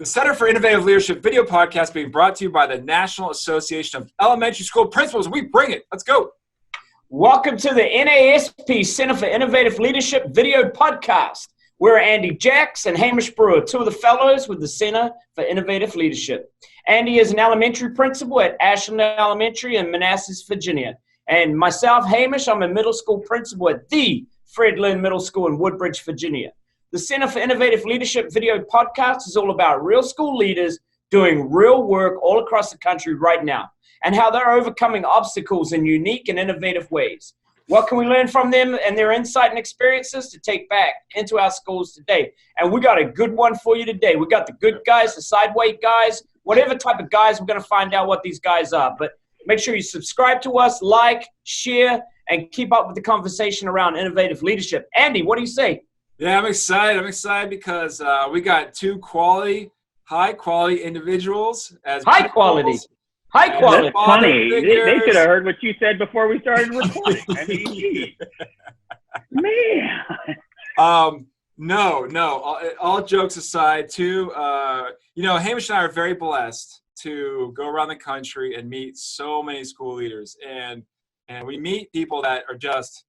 The Center for Innovative Leadership video podcast being brought to you by the National Association of Elementary School Principals. We bring it. Let's go. Welcome to the NAESP Center for Innovative Leadership video podcast. We're Andy Jacks and Hamish Brewer, two of the fellows with the Center for Innovative Leadership. Andy is an elementary principal at Ashland Elementary in Manassas, Virginia. And myself, Hamish, I'm a middle school principal at the Fred Lynn Middle School in Woodbridge, Virginia. The Center for Innovative Leadership video podcast is all about real school leaders doing real work all across the country right now and how they're overcoming obstacles in unique and innovative ways. What can we learn from them and their insight and experiences to take back into our schools today? And we got a good one for you today. We got the good guys, the sideway guys, whatever type of guys, we're going to find out what these guys are. But make sure you subscribe to us, like, share, and keep up with the conversation around innovative leadership. Andy, what do you say? Yeah, I'm excited. I'm excited because we got two high-quality individuals. High quality. High quality. That's funny. They should have heard what you said before we started recording. I mean, geez. Man. No. All jokes aside, too, Hamish and I are very blessed to go around the country and meet so many school leaders. And we meet people that are just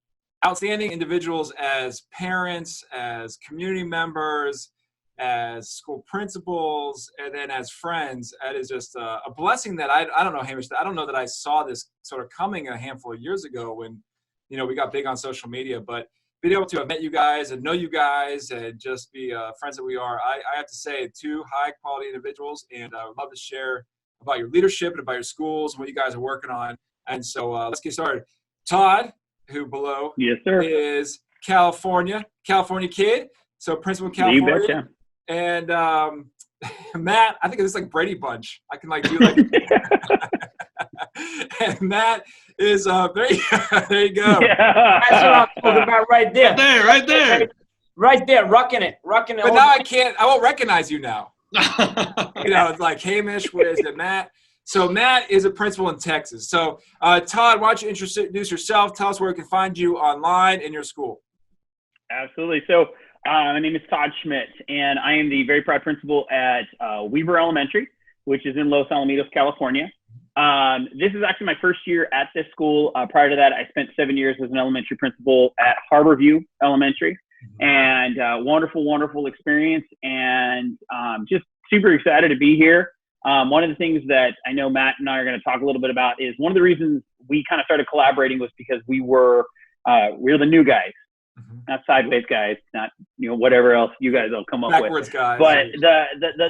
outstanding individuals as parents, as community members, as school principals, and then as friends. It is just a blessing that I don't know, Hamish, I don't know that I saw this sort of coming a handful of years ago when, we got big on social media, but being able to have met you guys and know you guys and just be friends that we are, I have to say, two high quality individuals, and I would love to share about your leadership and about your schools and what you guys are working on. And so let's get started. Todd, who below yes, sir, is California kid, so principal of California. You betcha. And Matt, I think it's like Brady Bunch. I can do like and Matt is there you go. Yeah. That's what I'm talking about right there. Right there, rocking it. But now I won't recognize you now. It's like Hamish, where's the Matt? So Matt is a principal in Texas. So Todd, why don't you introduce yourself? Tell us where we can find you online in your school. Absolutely. So my name is Todd Schmidt, and I am the very proud principal at Weaver Elementary, which is in Los Alamitos, California. This is actually my first year at this school. Prior to that, I spent 7 years as an elementary principal at Harborview Elementary, and wonderful experience, and just super excited to be here. One of the things that I know Matt and I are going to talk a little bit about is one of the reasons we kind of started collaborating was because we're the new guys, not sideways guys, not whatever else you guys will come up backwards with. Guys. But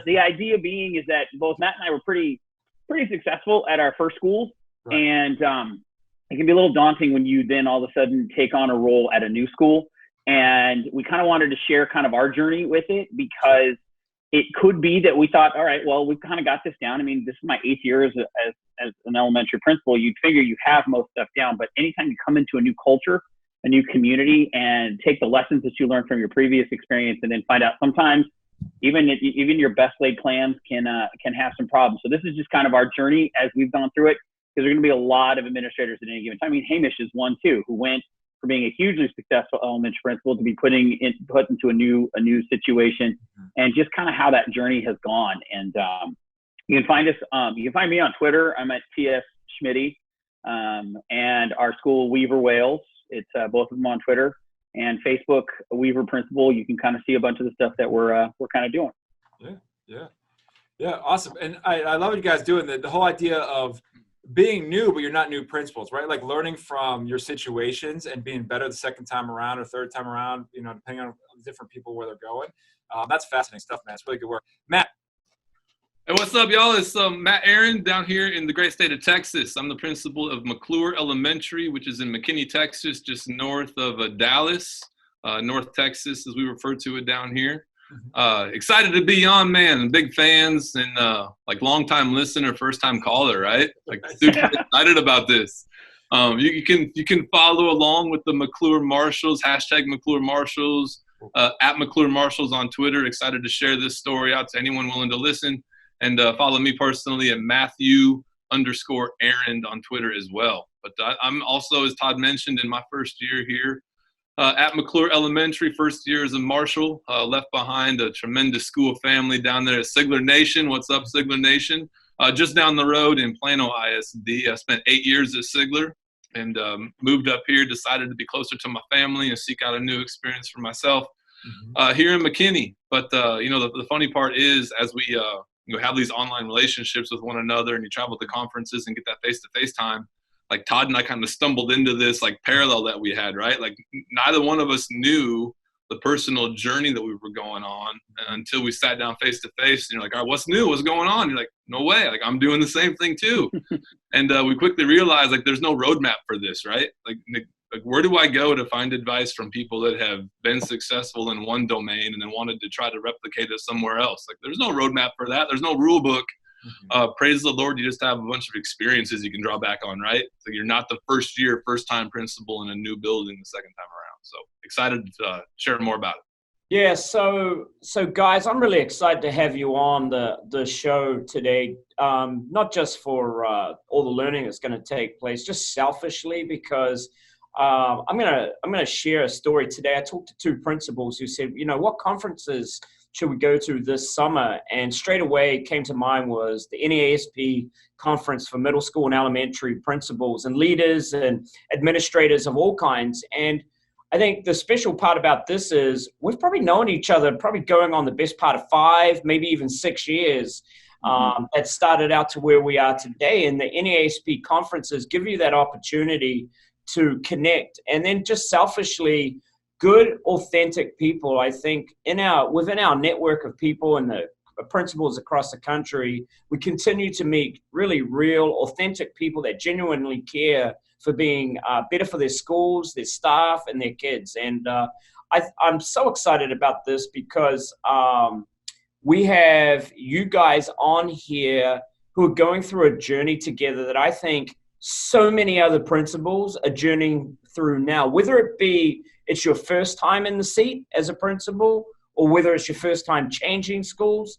the idea being is that both Matt and I were pretty successful at our first schools, right. And it can be a little daunting when you then all of a sudden take on a role at a new school. And we kind of wanted to share kind of our journey with it because it could be that we thought, all right, well, we've kind of got this down. I mean, this is my 8th year as an elementary principal. You'd figure you have most stuff down, but anytime you come into a new culture, a new community, and take the lessons that you learned from your previous experience, and then find out sometimes even your best laid plans can have some problems. So this is just kind of our journey as we've gone through it, because there are going to be a lot of administrators at any given time. I mean, Hamish is one too, who went from being a hugely successful elementary principal to be put into a new situation, and just kind of how that journey has gone. And you can find us. You can find me on Twitter. I'm at TS Schmitty, and our school Weaver Wales. It's both of them on Twitter, and Facebook Weaver Principal. You can kind of see a bunch of the stuff that we're kind of doing. Yeah, awesome. And I love what you guys doing. The whole idea of being new, but you're not new principals, right? Like learning from your situations and being better the second time around or third time around, depending on different people where they're going. That's fascinating stuff, man. It's really good work. Matt. Hey, what's up, y'all? It's Matt Arend down here in the great state of Texas. I'm the principal of McClure Elementary, which is in McKinney, Texas, just north of Dallas, North Texas, as we refer to it down here. Excited to be on, man. Big fans and long-time listener, first-time caller, right? Super excited about this. You can follow along with the McClure Marshals, hashtag McClure Marshals, at McClure Marshals on Twitter. Excited to share this story out to anyone willing to listen. And follow me personally at Matthew_Arend on Twitter as well. But I'm also, as Todd mentioned, in my first year here at McClure Elementary, first year as a marshal, left behind a tremendous school family down there at Sigler Nation. What's up, Sigler Nation? Just down the road in Plano ISD. I spent 8 years at Sigler and moved up here, decided to be closer to my family and seek out a new experience for myself here in McKinney. But, the funny part is as we have these online relationships with one another and you travel to conferences and get that face-to-face time, like Todd and I kind of stumbled into this like parallel that we had, right? Like neither one of us knew the personal journey that we were going on until we sat down face to face. And you're like, all right, what's new? What's going on? You're like, no way. Like I'm doing the same thing too. And we quickly realized like there's no roadmap for this, right? Like where do I go to find advice from people that have been successful in one domain and then wanted to try to replicate it somewhere else? Like there's no roadmap for that. There's no rule book. Praise the Lord, you just have a bunch of experiences you can draw back on, right? So you're not the first time principal in a new building the second time around. So excited to share more about it. Yeah, so guys, I'm really excited to have you on the show today. Not just for all the learning that's going to take place, just selfishly because I'm gonna share a story today. I talked to two principals who said, what conferences should we go to this summer? And straight away came to mind was the NAESP conference for middle school and elementary principals and leaders and administrators of all kinds. And I think the special part about this is we've probably known each other probably going on the best part of 5, maybe even 6 years. That started out to where we are today. And the NAESP conferences give you that opportunity to connect. And then just selfishly, good, authentic people, I think, within our network of people and the principals across the country, we continue to meet really real, authentic people that genuinely care for being better for their schools, their staff, and their kids. And I'm so excited about this because we have you guys on here who are going through a journey together that I think so many other principals are journeying through now, whether it be it's your first time in the seat as a principal or whether it's your first time changing schools.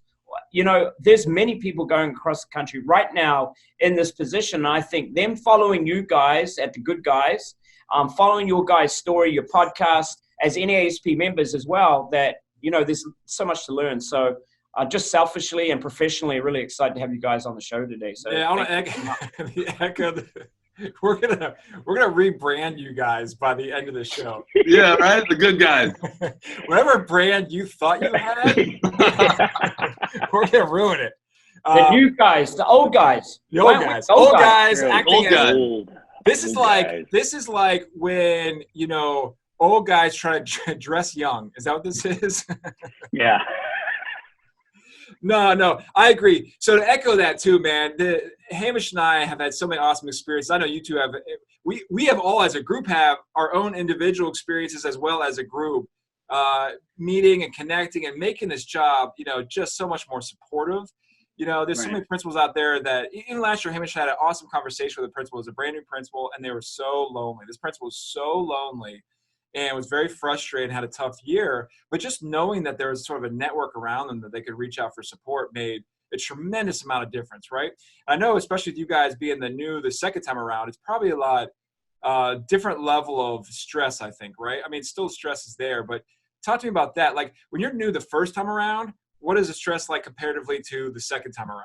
There's many people going across the country right now in this position. And I think them following you guys at The Good Guys, following your guys' story, your podcast as NAESP members as well, that, there's so much to learn. So just selfishly and professionally, really excited to have you guys on the show today. So yeah, I want to echo we're gonna rebrand you guys by the end of the show. Yeah, right. The Good Guys. Whatever brand you thought you had, we're gonna ruin it. The new guys, the old guys, old guys, really acting old guys. Old. This is Guys. like when old guys try to dress young. Is that what this is? Yeah. No, I agree. So to echo that too, man, Hamish and I have had so many awesome experiences. I know you two have. We have all as a group have our own individual experiences as well as a group, meeting and connecting and making this job, just so much more supportive. There's so many principals out there that even last year, Hamish had an awesome conversation with a principal. It was a brand new principal, and they were so lonely. This principal was so lonely and was very frustrated and had a tough year. But just knowing that there was sort of a network around them that they could reach out for support made a tremendous amount of difference, right? I know, especially with you guys being the second time around, it's probably a lot different level of stress, I think, right? I mean, still stress is there, but talk to me about that. Like when you're new the first time around, what is the stress like comparatively to the second time around?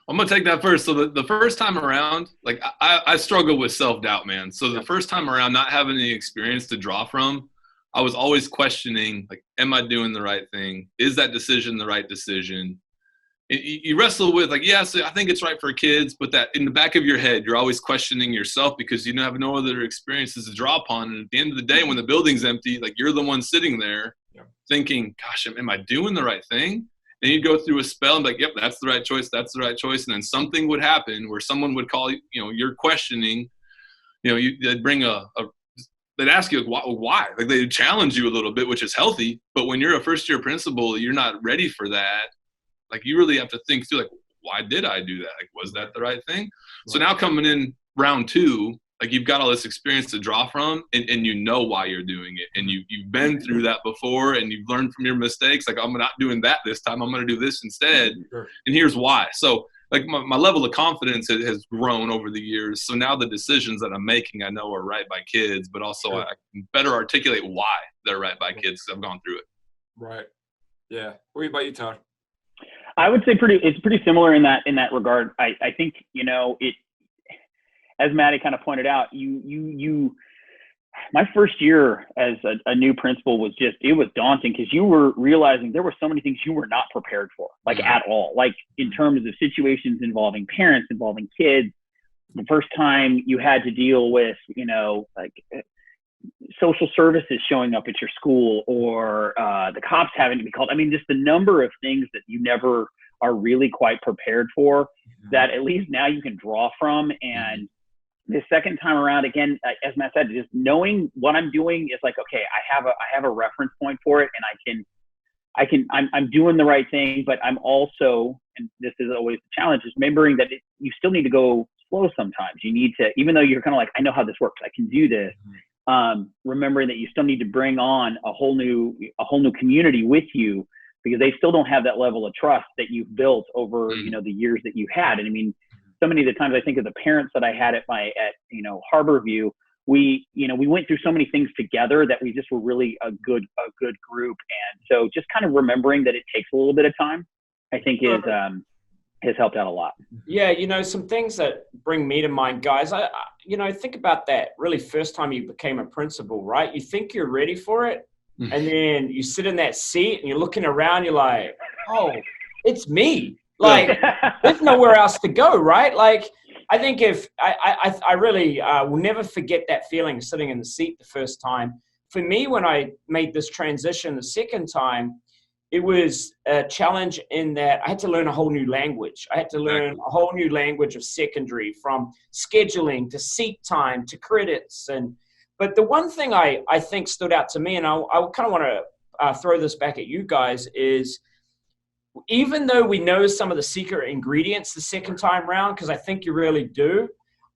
I'm going to take that first. So the first time around, like I struggle with self-doubt, man. So the first time around, not having any experience to draw from, I was always questioning, like, am I doing the right thing? Is that decision the right decision? You wrestle with, like, yes, I think it's right for kids, but that in the back of your head, you're always questioning yourself because you have no other experiences to draw upon. And at the end of the day, when the building's empty, like, you're the one sitting there thinking, gosh, am I doing the right thing? And you'd go through a spell and be like, yep, that's the right choice. That's the right choice. And then something would happen where someone would call you, you're questioning, they'd bring they'd ask you why, like they'd challenge you a little bit, which is healthy. But when you're a first year principal, you're not ready for that. Like you really have to think through, like, why did I do that? Like, was that the right thing? Right. So now coming in round 2, like you've got all this experience to draw from and you know why you're doing it. And you've been through that before and you've learned from your mistakes. Like, I'm not doing that this time. I'm going to do this instead. Sure. And here's why. So like my level of confidence has grown over the years. So now the decisions that I'm making, I know are right by kids, but also I can better articulate why they're right by kids because I've gone through it. Right. Yeah. What about you, Todd? I would say it's pretty similar in that regard. I think, as Maddie kind of pointed out, my first year as a new principal was it was daunting because you were realizing there were so many things you were not prepared for, like at all, like in terms of situations involving parents, involving kids. The first time you had to deal with, like social services showing up at your school or the cops having to be called. I mean, just the number of things that you never are really quite prepared for that at least now you can draw from. And the second time around, again, as Matt said, just knowing what I'm doing is like, okay, I have a reference point for it, and I'm doing the right thing, but I'm also, and this is always the challenge, is remembering that you still need to go slow sometimes. You need to, even though you're kind of like, I know how this works, I can do this. Remembering that you still need to bring on a whole new community with you because they still don't have that level of trust that you've built over, the years that you had. And I mean, so many of the times I think of the parents that I had at Harborview, we went through so many things together that we just were really a good group. And so just kind of remembering that it takes a little bit of time, I think has helped out a lot. Yeah. Some things that bring me to mind, guys, I think about that really first time you became a principal, right? You think you're ready for it. And then you sit in that seat and you're looking around, you're like, oh, it's me. Like, there's nowhere else to go, right? Like, I think if I really will never forget that feeling of sitting in the seat the first time. For me, when I made this transition the second time, it was a challenge in that I had to learn a whole new language. I had to learn a whole new language of secondary, from scheduling to seat time to credits. But the one thing I think stood out to me, and I kind of want to throw this back at you guys, is even though we know some of the secret ingredients the second time round, because I think you really do,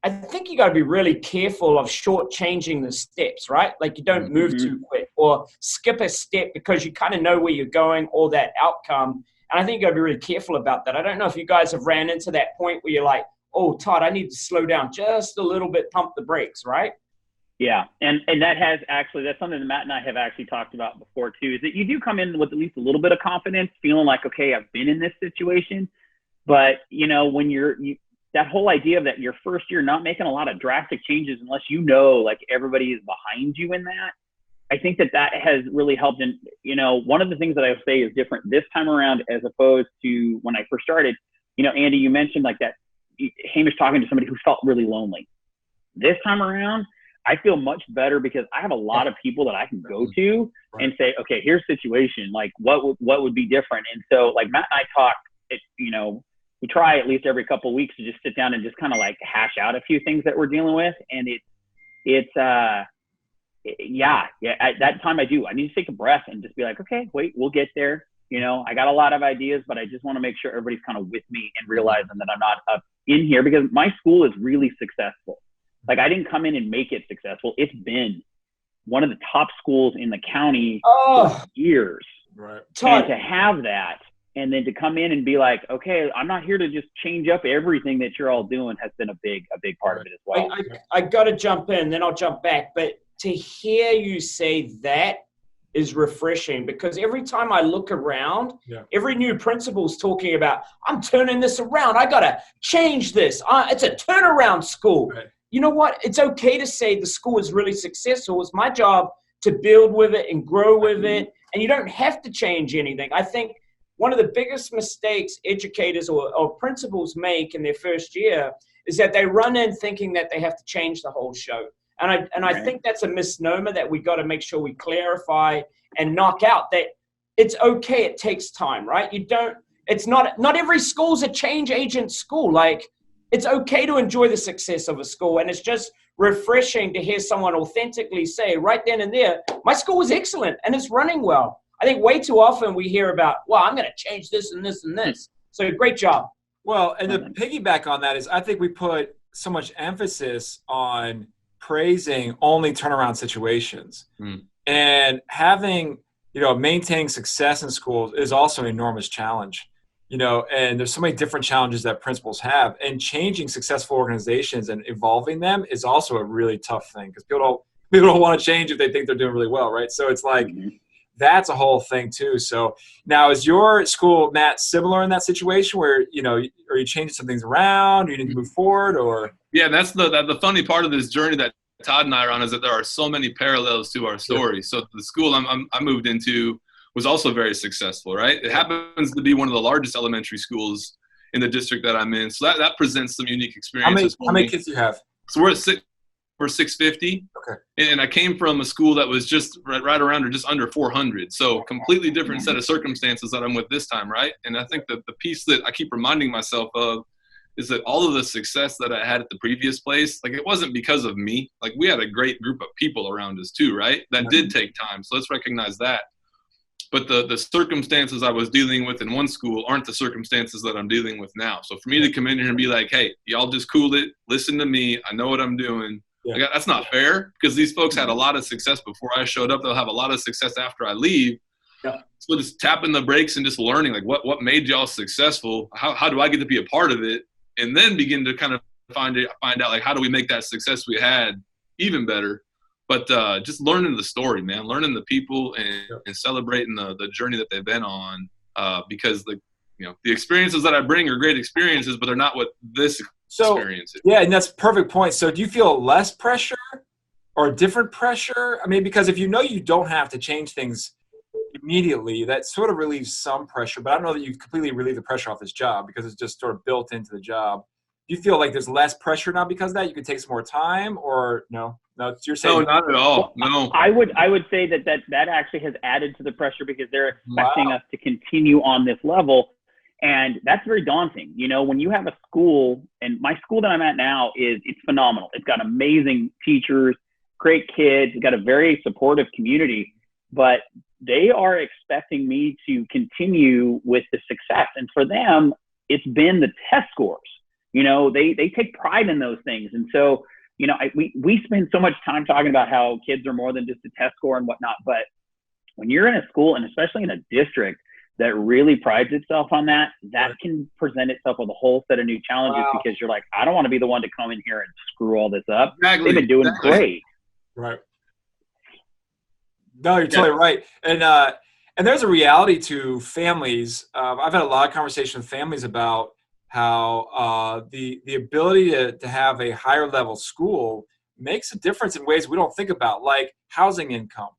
I think you got to be really careful of shortchanging the steps, right? Like you don't move too quick or skip a step because you kind of know where you're going or that outcome. And I think you got to be really careful about that. I don't know if you guys have ran into that point where you're like, oh, Todd, I need to slow down just a little bit, pump the brakes, right? Yeah. And that's something that Matt and I have actually talked about before too, is that you do come in with at least a little bit of confidence, feeling like, okay, I've been in this situation. But, when that whole idea of that your first year, not making a lot of drastic changes unless like everybody is behind you in that, I think that has really helped. And, one of the things that I would say is different this time around as opposed to when I first started, Andy, you mentioned like that Hamish talking to somebody who felt really lonely. This time around, I feel much better because I have a lot of people that I can go to and say, okay, here's the situation. Like what would be different? And so like Matt and I talk, we try at least every couple of weeks to just sit down and just kind of like hash out a few things that we're dealing with. And at that time I need to take a breath and just be like, okay, wait, we'll get there. I got a lot of ideas, but I just want to make sure everybody's kind of with me and realizing that I'm not up in here because my school is really successful. Like I didn't come in and make it successful. It's been one of the top schools in the county for years. Right. And to have that and then to come in and be like, okay, I'm not here to just change up everything that you're all doing has been a big part of it as well. I got to jump in, then I'll jump back. But to hear you say that is refreshing because every time I look around, every new principal's talking about, I'm turning this around. I got to change this. It's a turnaround school. Right. You know what? It's okay to say the school is really successful. It's my job to build with it and grow with it. And you don't have to change anything. I think one of the biggest mistakes educators or principals make in their first year is that they run in thinking that they have to change the whole show. And I think that's a misnomer that we got to make sure we clarify and knock out that it's okay. It takes time, right? It's not every school's a change agent school. Like, it's okay to enjoy the success of a school. And it's just refreshing to hear someone authentically say right then and there, my school is excellent and it's running well. I think way too often we hear about, well, I'm going to change this and this and this. So great job. Well, and the piggyback on that is I think we put so much emphasis on praising only turnaround situations. And having, maintaining success in schools is also an enormous challenge. and there's so many different challenges that principals have, and changing successful organizations and evolving them is also a really tough thing, because people don't want to change if they think they're doing really well, right? So it's like, that's a whole thing too. So now, is your school, Matt, similar in that situation where, are you changing some things around? Do you need to move forward, or? Yeah, that's the funny part of this journey that Todd and I are on, is that there are so many parallels to our story. So the school I moved into was also very successful, right? It happens to be one of the largest elementary schools in the district that I'm in. So that presents some unique experiences. How many kids do you have? So we're 650. Okay. And I came from a school that was just right around or just under 400. So completely different set of circumstances that I'm with this time, right? And I think that the piece that I keep reminding myself of is that all of the success that I had at the previous place, like, it wasn't because of me. Like, we had a great group of people around us too, right? That did take time. So let's recognize that. But the circumstances I was dealing with in one school aren't the circumstances that I'm dealing with now. So for me to come in here and be like, hey, y'all just cool it, listen to me, I know what I'm doing. Yeah. That's not fair, because these folks had a lot of success before I showed up. They'll have a lot of success after I leave. Yeah. So just tapping the brakes and just learning, like, what made y'all successful? How do I get to be a part of it? And then begin to kind of find out, like, how do we make that success we had even better? But just learning the story, man, learning the people, and celebrating the journey that they've been on, because the experiences that I bring are great experiences, but they're not what this experience is. Yeah, and that's a perfect point. So do you feel less pressure or different pressure? I mean, because if you don't have to change things immediately, that sort of relieves some pressure, but I don't know that you completely relieve the pressure off this job, because it's just sort of built into the job. Do you feel like there's less pressure now because of that? You could take some more time, or no? No, you're saying no, not at all. No, I would say that actually has added to the pressure, because they're expecting us to continue on this level, and that's very daunting. When you have a school, and my school that I'm at now it's phenomenal. It's got amazing teachers, great kids, it's got a very supportive community, but they are expecting me to continue with the success, and for them, it's been the test scores. They take pride in those things. And so, we spend so much time talking about how kids are more than just a test score and whatnot. But when you're in a school, and especially in a district that really prides itself on that can present itself with a whole set of new challenges. Wow. Because you're like, I don't want to be the one to come in here and screw all this up. Exactly. They've been doing great. Right. No, you're totally right. And there's a reality to families. I've had a lot of conversation with families about how the ability to have a higher level school makes a difference in ways we don't think about, like housing income.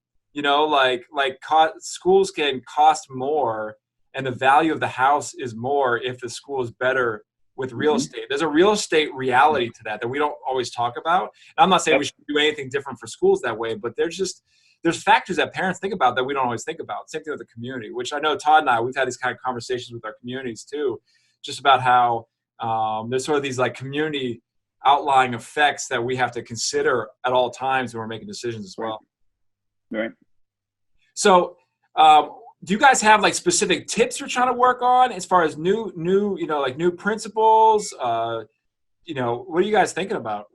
Schools can cost more, and the value of the house is more if the school is better with real estate. There's a real estate reality to that we don't always talk about. And I'm not saying we should do anything different for schools that way, but there's factors that parents think about that we don't always think about. Same thing with the community, which I know Todd and I, we've had these kind of conversations with our communities too, just about how there's sort of these like community outlying effects that we have to consider at all times when we're making decisions as well. Right. So do you guys have like specific tips you're trying to work on as far as new principles? What are you guys thinking about?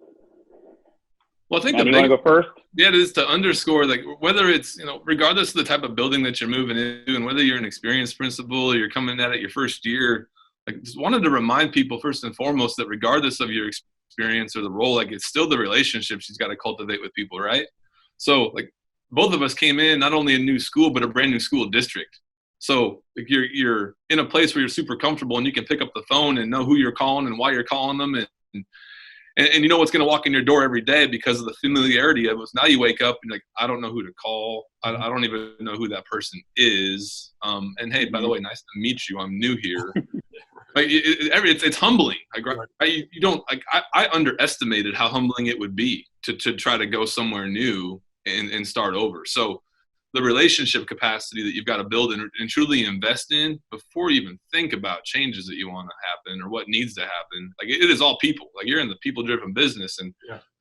Well, I think you want to go first? Yeah, it is to underscore, like, whether it's, regardless of the type of building that you're moving into, and whether you're an experienced principal or you're coming at it your first year, like, just wanted to remind people first and foremost that regardless of your experience or the role, like, it's still the relationships you've got to cultivate with people, right? So, like, both of us came in not only a new school, but a brand new school district. So, like, you're in a place where you're super comfortable and you can pick up the phone and know who you're calling and why you're calling them, and you know what's going to walk in your door every day because of the familiarity of it. Now you wake up and you're like, I don't know who to call. I don't even know who that person is. And hey, by the way, nice to meet you. I'm new here. Like, it's humbling. I underestimated how humbling it would be to try to go somewhere new and start over. So the relationship capacity that you've got to build and truly invest in before you even think about changes that you want to happen or what needs to happen. Like, it is all people. Like, you're in the people-driven business, and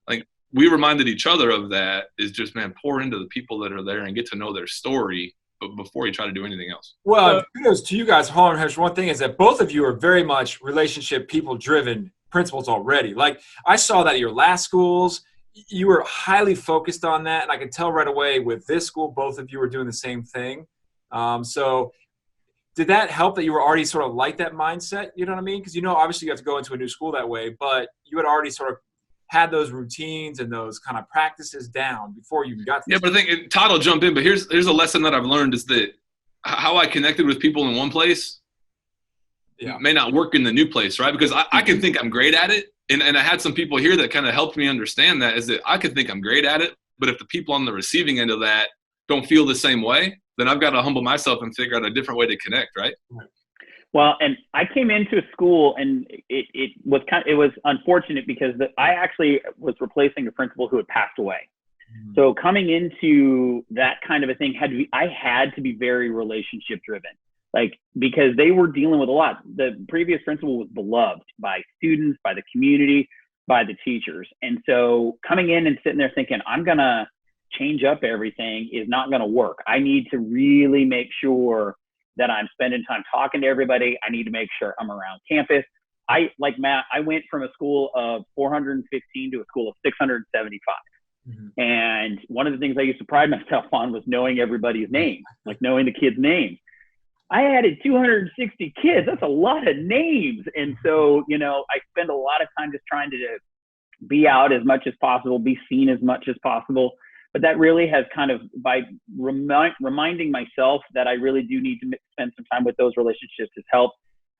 like, we reminded each other of that, is just, man, pour into the people that are there and get to know their story, but before you try to do anything else. Well, kudos to you guys. Hold on, one thing is that both of you are very much relationship, people-driven principals already. Like, I saw that at your last schools. You were highly focused on that, and I could tell right away with this school, both of you were doing the same thing. So did that help that you were already sort of like that mindset? You know what I mean? Because, obviously you have to go into a new school that way, but you had already sort of had those routines and those kind of practices down before you got to Yeah, but I think Todd will jump in, but here's a lesson that I've learned is that how I connected with people in one place may not work in the new place, right? Because I can think I'm great at it. And I had some people here that kind of helped me understand that, is that I could think I'm great at it, but if the people on the receiving end of that don't feel the same way, then I've got to humble myself and figure out a different way to connect, right? Well, and I came into a school, and it was unfortunate because I actually was replacing a principal who had passed away. So coming into that kind of a thing I had to be very relationship driven, because they were dealing with a lot. The previous principal was beloved by students, by the community, by the teachers. And so coming in and sitting there thinking, I'm going to change up everything is not going to work. I need to really make sure that I'm spending time talking to everybody. I need to make sure I'm around campus. Like Matt, I went from a school of 415 to a school of 675. And one of the things I used to pride myself on was knowing everybody's name, like knowing the kids' names. I added 260 kids. That's a lot of names. And so, I spend a lot of time just trying to be out as much as possible, be seen as much as possible. But that really has kind of, by reminding myself that I really do need to spend some time with those relationships, has helped.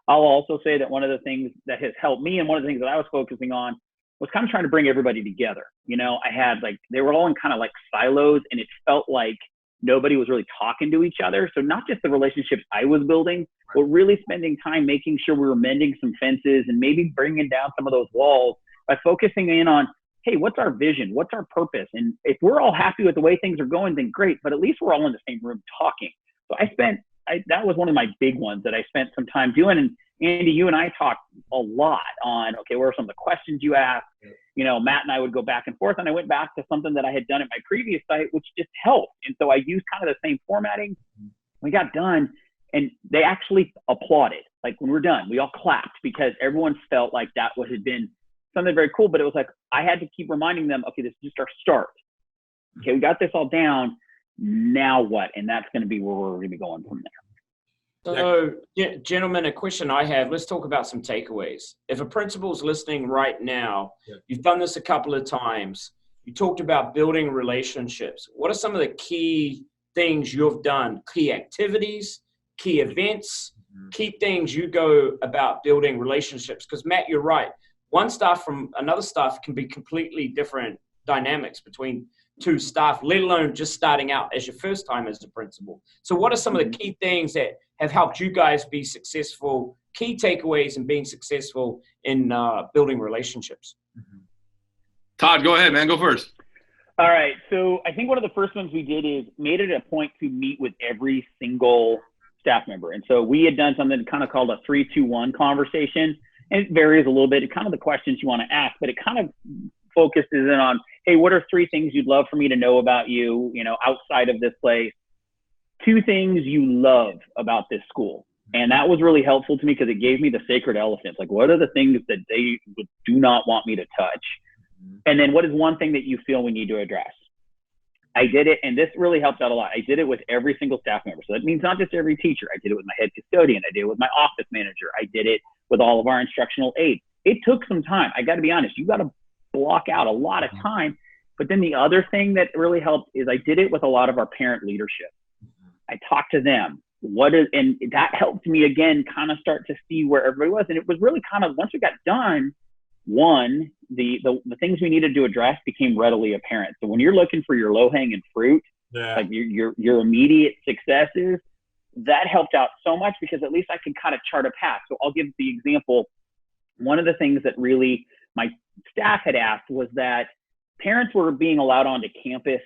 I'll also say that one of the things that has helped me, and one of the things that I was focusing on, was kind of trying to bring everybody together. I had they were all in kind of like silos, and it felt like nobody was really talking to each other. So not just the relationships I was building, but really spending time making sure we were mending some fences and maybe bringing down some of those walls by focusing in on, hey, what's our vision? What's our purpose? And if we're all happy with the way things are going, then great, but at least we're all in the same room talking. So that was one of my big ones that I spent some time doing. And Andy, you and I talked a lot on, okay, what are some of the questions you asked? Matt and I would go back and forth, and I went back to something that I had done at my previous site, which just helped. And so I used kind of the same formatting. We got done, and they actually applauded. Like when we're done, we all clapped because everyone felt like that had been something very cool. But it was like, I had to keep reminding them, okay, this is just our start. Okay, we got this all down. Now what? And that's going to be where we're going to be going from there. So, gentlemen, a question I have, let's talk about some takeaways. If a principal's listening right now, you've done this a couple of times. You talked about building relationships. What are some of the key things you've done? Key activities, key events, key things you go about building relationships? Because, Matt, you're right. One staff from another staff can be completely different dynamics between two staff, let alone just starting out as your first time as a principal. So what are some of the key things that have helped you guys be successful, key takeaways in being successful in building relationships? Todd, go ahead, man. Go first. All right. So I think one of the first ones we did is made it a point to meet with every single staff member. And so we had done something kind of called a 3-2-1 conversation. And it varies a little bit. It's kind of the questions you want to ask, but it kind of focuses in on, hey, what are 3 things you'd love for me to know about you, outside of this place? 2 things you love about this school. And that was really helpful to me because it gave me the sacred elephants. Like, what are the things that they do not want me to touch? And then what is one thing that you feel we need to address? I did it, and this really helped out a lot. I did it with every single staff member. So that means not just every teacher. I did it with my head custodian. I did it with my office manager. I did it with all of our instructional aides. It took some time. I got to be honest. You got to block out a lot of time. But then the other thing that really helped is I did it with a lot of our parent leadership. I talked to them. And that helped me again kind of start to see where everybody was. And it was really kind of, once we got done, the things we needed to address became readily apparent. So when you're looking for your low-hanging fruit, like your immediate successes, that helped out so much because at least I could kind of chart a path. So I'll give the example. One of the things that really my staff had asked was that parents were being allowed onto campus.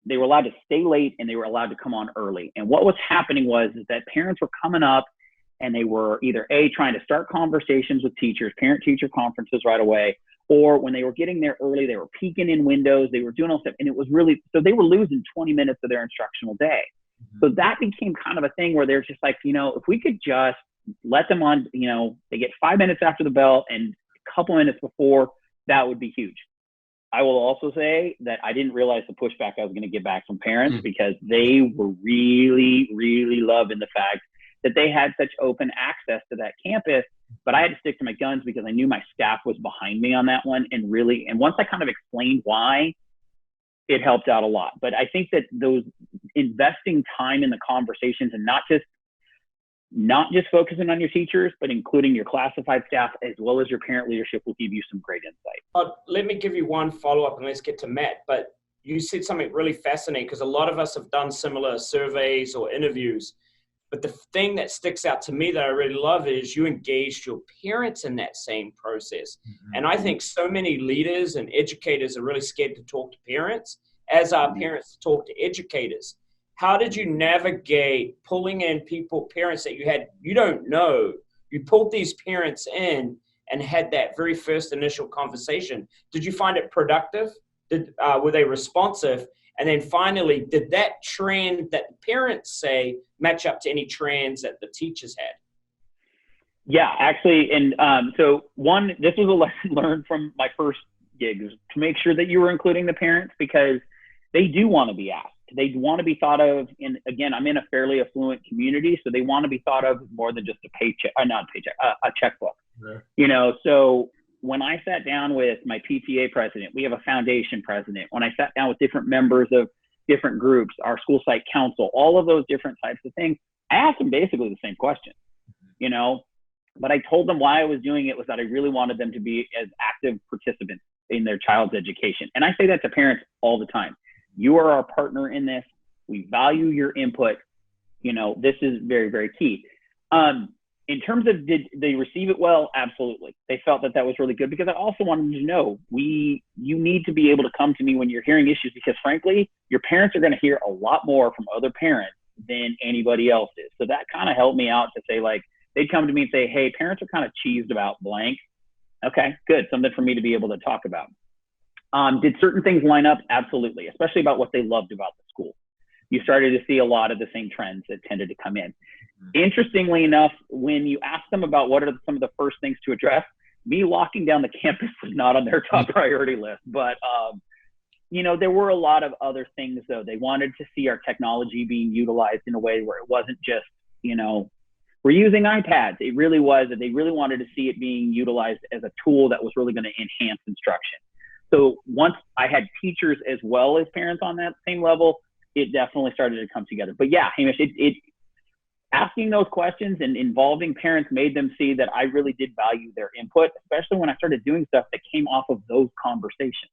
They were allowed to stay late and they were allowed to come on early. And what was happening was that parents were coming up and they were either trying to start conversations with teachers, parent-teacher conferences right away, or when they were getting there early, they were peeking in windows, they were doing all stuff. And it was really, so they were losing 20 minutes of their instructional day. So that became kind of a thing where they're just like, if we could just let them on, they get 5 minutes after the bell and a couple minutes before, that would be huge. I will also say that I didn't realize the pushback I was going to get back from parents because they were really, really loving the fact that they had such open access to that campus. But I had to stick to my guns because I knew my staff was behind me on that one. And once I kind of explained why, it helped out a lot. But I think that those investing time in the conversations and not just focusing on your teachers, but including your classified staff as well as your parent leadership will give you some great insight. Let me give you one follow-up and let's get to Matt. But you said something really fascinating because a lot of us have done similar surveys or interviews. But the thing that sticks out to me that I really love is you engaged your parents in that same process. Mm-hmm. And I think so many leaders and educators are really scared to talk to parents, as are parents to talk to educators. How did you navigate pulling in parents that you don't know? You pulled these parents in and had that very first initial conversation. Did you find it productive? Were they responsive? And then finally, did that trend that the parents say match up to any trends that the teachers had? Yeah, actually. And so this was a lesson learned from my first gigs, to make sure that you were including the parents, because they do want to be asked. They want to be thought of. And again, I'm in a fairly affluent community, so they want to be thought of more than just a checkbook. Yeah. So when I sat down with my PTA president, we have a foundation president. When I sat down with different members of different groups, our school site council, all of those different types of things, I asked them basically the same question, but I told them why I was doing it was that I really wanted them to be as active participants in their child's education. And I say that to parents all the time. You are our partner in this. We value your input. This is very, very key. In terms of did they receive it well? Absolutely. They felt that was really good, because I also wanted to know you need to be able to come to me when you're hearing issues, because frankly, your parents are going to hear a lot more from other parents than anybody else is. So that kind of helped me out to say, like, they'd come to me and say, hey, parents are kind of cheesed about blank. Okay, good. Something for me to be able to talk about. Did certain things line up? Absolutely. Especially about what they loved about the school. You started to see a lot of the same trends that tended to come in. Interestingly enough, when you ask them about what are some of the first things to address, me locking down the campus was not on their top priority list. But, there were a lot of other things, though. They wanted to see our technology being utilized in a way where it wasn't just, we're using iPads. It really was that they really wanted to see it being utilized as a tool that was really going to enhance instruction. So once I had teachers as well as parents on that same level, it definitely started to come together. But yeah, Hamish, asking those questions and involving parents made them see that I really did value their input, especially when I started doing stuff that came off of those conversations.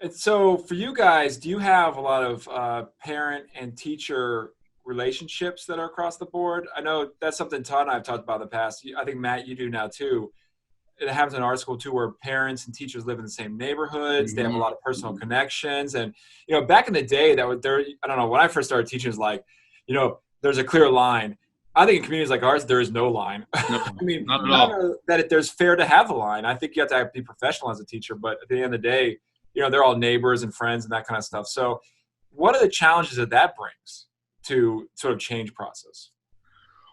And so for you guys, do you have a lot of parent and teacher relationships that are across the board? I know that's something Todd and I have talked about in the past. I think, Matt, you do now too. It happens in our school too, where parents and teachers live in the same neighborhoods. They have a lot of personal connections. And, back in the day I don't know, when I first started teaching, it's like, there's a clear line. I think in communities like ours, there is no line. No, I mean, not at all. That there's fair to have a line. I think you have to be professional as a teacher, but at the end of the day, they're all neighbors and friends and that kind of stuff. So what are the challenges that brings to sort of change process?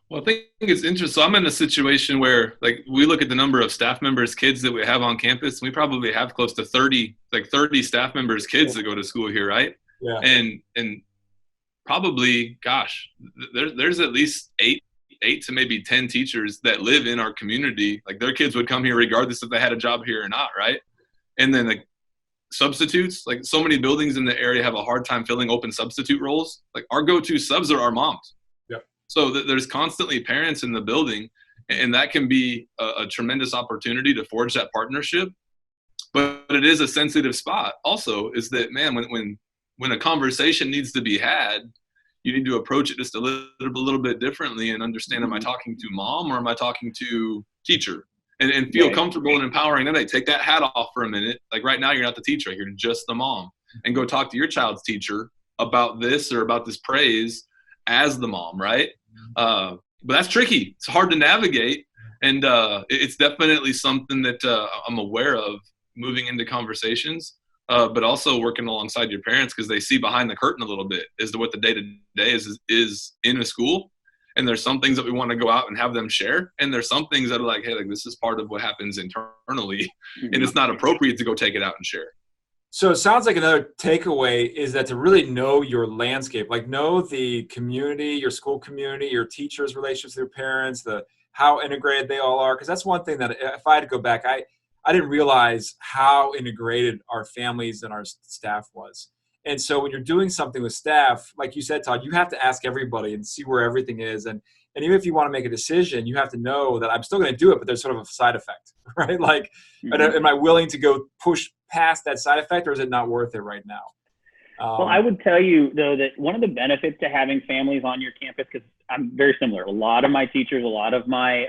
Well, I think it's interesting. So I'm in a situation where, like, we look at the number of staff members, kids that we have on campus. We probably have close to 30 staff members, kids that go to school here, right? Yeah. And probably, gosh, there's at least eight to maybe 10 teachers that live in our community. Like, their kids would come here regardless if they had a job here or not, right? And then like substitutes, like so many buildings in the area have a hard time filling open substitute roles. Like, our go-to subs are our moms. So there's constantly parents in the building, and that can be a tremendous opportunity to forge that partnership. But it is a sensitive spot also, is that, man, when a conversation needs to be had, you need to approach it just a little bit differently and understand, am I talking to mom or am I talking to teacher? And feel comfortable and empowering them. Hey, take that hat off for a minute. Like, right now, you're not the teacher, you're just the mom. And go talk to your child's teacher about this or about this praise as the mom, right? But that's tricky. It's hard to navigate. And it's definitely something that I'm aware of moving into conversations, but also working alongside your parents, because they see behind the curtain a little bit as to what the day-to-day is in a school. And there's some things that we want to go out and have them share. And there's some things that are like, hey, like, this is part of what happens internally, and it's not appropriate to go take it out and share. So it sounds like another takeaway is that to really know your landscape, like know the community, your school community, your teachers' relationships with their parents, how integrated they all are. Because that's one thing that if I had to go back, I didn't realize how integrated our families and our staff was. And so when you're doing something with staff, like you said, Todd, you have to ask everybody and see where everything is. And even if you want to make a decision, you have to know that I'm still going to do it, but there's sort of a side effect, right? Like, am I willing to go push past that side effect, or is it not worth it right now? Well, I would tell you, though, that one of the benefits to having families on your campus, because I'm very similar. A lot of my teachers, a lot of my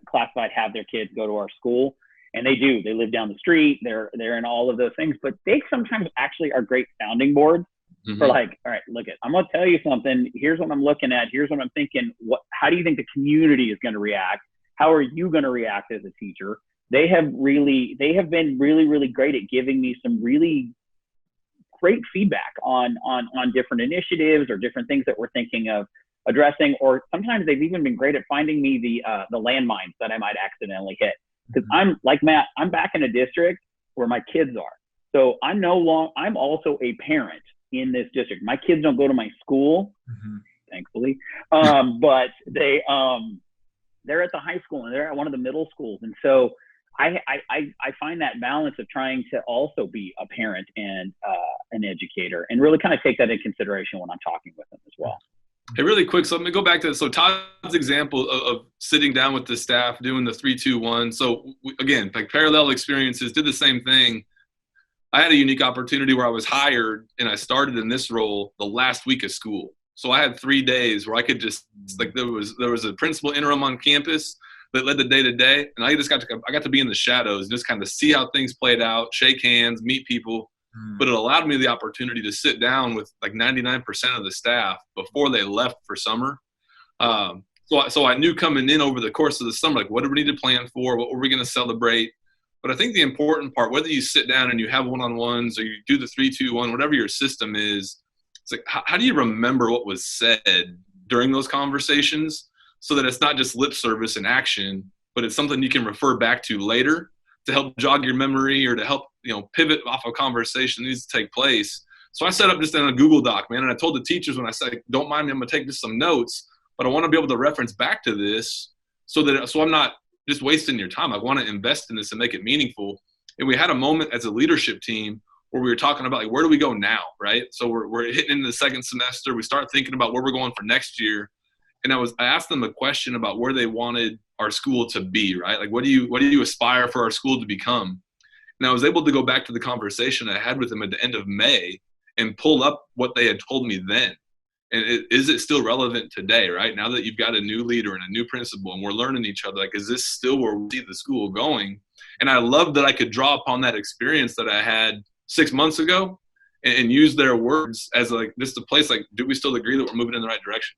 classified have their kids go to our school, and they do. They live down the street. They're in all of those things, but they sometimes actually are great sounding boards for like, all right, look, I'm going to tell you something. Here's what I'm looking at. Here's what I'm thinking. How do you think the community is going to react? How are you going to react as a teacher? They have been really, really great at giving me some really great feedback on different initiatives or different things that we're thinking of addressing. Or sometimes they've even been great at finding me the landmines that I might accidentally hit. Because I'm like Matt, I'm back in a district where my kids are. So I'm also a parent in this district. My kids don't go to my school, thankfully, but they're at the high school and they're at one of the middle schools. And so I find that balance of trying to also be a parent and an educator and really kind of take that into consideration when I'm talking with them as well. Hey, really quick, so let me go back to Todd's example of sitting down with the staff, doing the 3-2-1. So again, like parallel experiences, did the same thing. I had a unique opportunity where I was hired and I started in this role the last week of school. So I had 3 days where I could just, like, there was a principal interim on campus that led the day to day, and I got to be in the shadows and just kind of see how things played out, shake hands, meet people. But it allowed me the opportunity to sit down with like 99% of the staff before they left for summer. So I knew coming in over the course of the summer, like, what do we need to plan for? What were we going to celebrate? But I think the important part, whether you sit down and you have one-on-ones or you do the 3-2-1, whatever your system is, it's like, how do you remember what was said during those conversations so that it's not just lip service and action, but it's something you can refer back to later to help jog your memory or to help, pivot off a conversation that needs to take place. So I set up just in a Google Doc, man, and I told the teachers when I said, don't mind me, I'm going to take just some notes, but I want to be able to reference back to this so I'm not just wasting your time. I want to invest in this and make it meaningful. And we had a moment as a leadership team where we were talking about, like, where do we go now, right? So we're hitting into the second semester. We start thinking about where we're going for next year. And I asked them a question about where they wanted our school to be, right? Like, what do you aspire for our school to become? And I was able to go back to the conversation I had with them at the end of May and pull up what they had told me then. And is it still relevant today, right? Now that you've got a new leader and a new principal and we're learning each other, like, is this still where we see the school going? And I love that I could draw upon that experience that I had 6 months ago and use their words as like just a place, like, do we still agree that we're moving in the right direction?